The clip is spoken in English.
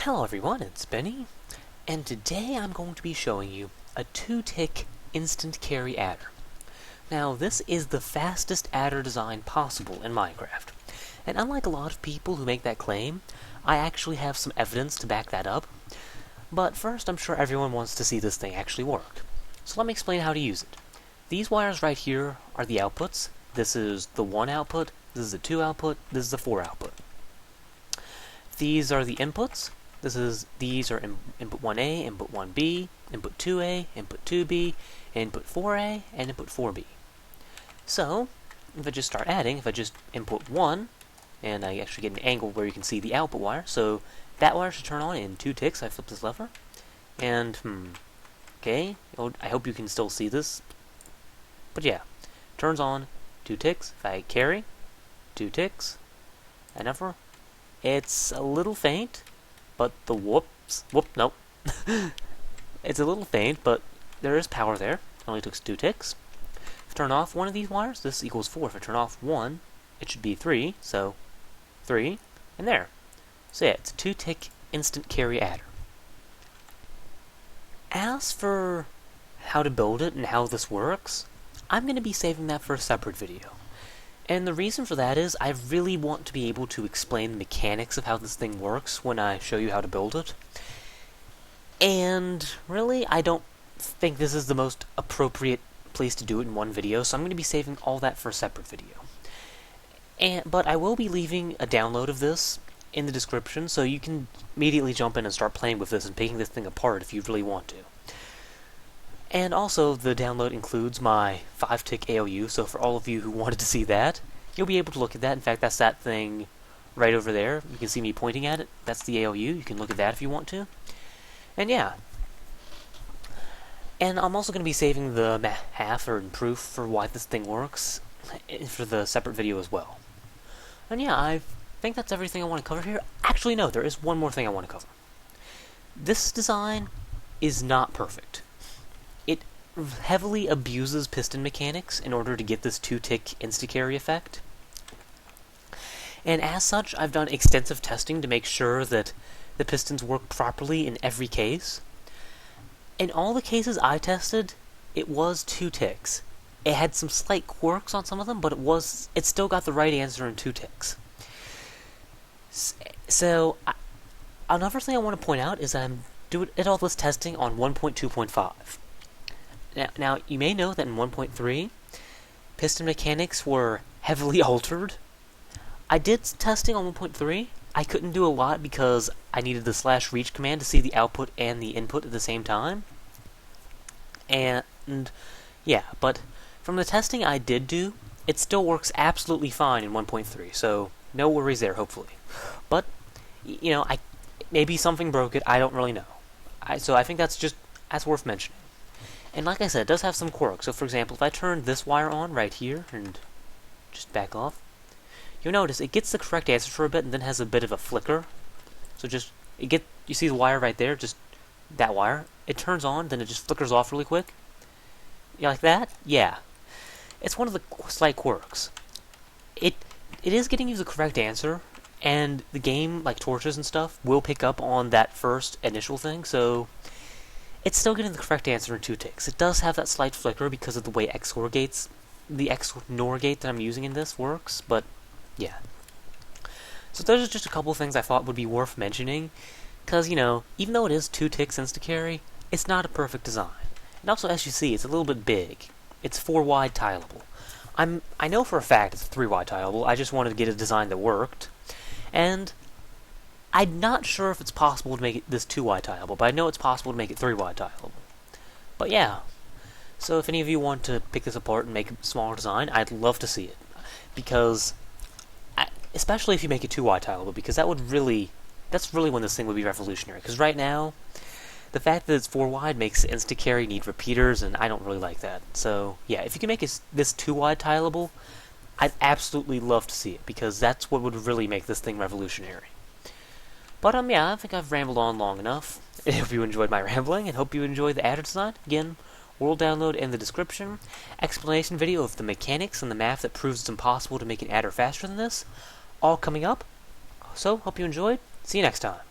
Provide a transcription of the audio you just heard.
Hello everyone, it's Benny, and today I'm going to be showing you a 2-tick instant carry adder. Now, this is the fastest adder design possible in Minecraft, and unlike a lot of people who make that claim, I actually have some evidence to back that up. But first, I'm sure everyone wants to see this thing actually work, so let me explain how to use it. These wires right here are the outputs. This is the 1 output, this is the 2 output, this is the 4 output. These are the inputs. These are input 1A, input 1B, input 2A, input 2B, input 4A, and input 4B. So, if I just start adding, if I just input 1, and I actually get an angle where you can see the output wire, so that wire should turn on in 2 ticks. I flip this lever, and, okay, I hope you can still see this. But yeah, turns on 2 ticks. If I carry, 2 ticks, it's a little faint, but nope. It's a little faint, but there is power there. It only took 2 ticks. If I turn off one of these wires, this equals 4. If I turn off 1, it should be 3, so 3, and there. So yeah, it's a 2-tick instant carry adder. As for how to build it and how this works, I'm going to be saving that for a separate video. And the reason for that is I really want to be able to explain the mechanics of how this thing works when I show you how to build it. And really, I don't think this is the most appropriate place to do it in one video, so I'm going to be saving all that for a separate video. But I will be leaving a download of this in the description, so you can immediately jump in and start playing with this and picking this thing apart if you really want to. And also, the download includes my 5-tick ALU, so for all of you who wanted to see that, you'll be able to look at that. In fact, that's that thing right over there. You can see me pointing at it. That's the ALU. You can look at that if you want to. And yeah. And I'm also going to be saving the math or proof for why this thing works for the separate video as well. And yeah, I think that's everything I want to cover here. Actually, no, there is one more thing I want to cover. This design is not perfect. It heavily abuses piston mechanics in order to get this 2-tick insta-carry effect. And as such, I've done extensive testing to make sure that the pistons work properly in every case. In all the cases I tested, it was 2 ticks. It had some slight quirks on some of them, but it still got the right answer in 2 ticks. So, another thing I want to point out is I'm doing all this testing on 1.2.5. Now, you may know that in 1.3, piston mechanics were heavily altered. I did testing on 1.3. I couldn't do a lot because I needed the /reach command to see the output and the input at the same time. And, yeah, but from the testing I did do, it still works absolutely fine in 1.3, so no worries there, hopefully. But, you know, maybe something broke it, I don't really know. So I think that's worth mentioning. And like I said, it does have some quirks. So for example, if I turn this wire on right here and just back off, you'll notice it gets the correct answer for a bit and then has a bit of a flicker. So you see the wire right there, just that wire. It turns on, then it just flickers off really quick. You like that? Yeah. It's one of the slight quirks. It is getting you the correct answer, and the game, like torches and stuff, will pick up on that first initial thing, so it's still getting the correct answer in 2 ticks. It does have that slight flicker because of the way the XNOR gate that I'm using in this works, but yeah. So those are just a couple of things I thought would be worth mentioning, because, you know, even though it is 2 ticks insta-carry, it's not a perfect design. And also, as you see, it's a little bit big. It's 4-wide tileable. I know for a fact it's 3-wide tileable, I just wanted to get a design that worked, and I'm not sure if it's possible to make this 2-wide tileable, but I know it's possible to make it 3-wide tileable. But yeah, so if any of you want to pick this apart and make a smaller design, I'd love to see it. Because, especially if you make it 2-wide tileable, because that's really when this thing would be revolutionary. Because right now, the fact that it's 4-wide makes insta-carry need repeaters, and I don't really like that. So yeah, if you can make this 2-wide tileable, I'd absolutely love to see it, because that's what would really make this thing revolutionary. But yeah, I think I've rambled on long enough. I hope you enjoyed my rambling, and hope you enjoyed the adder design. Again, world download in the description, explanation video of the mechanics and the math that proves it's impossible to make an adder faster than this, all coming up. So, hope you enjoyed. See you next time.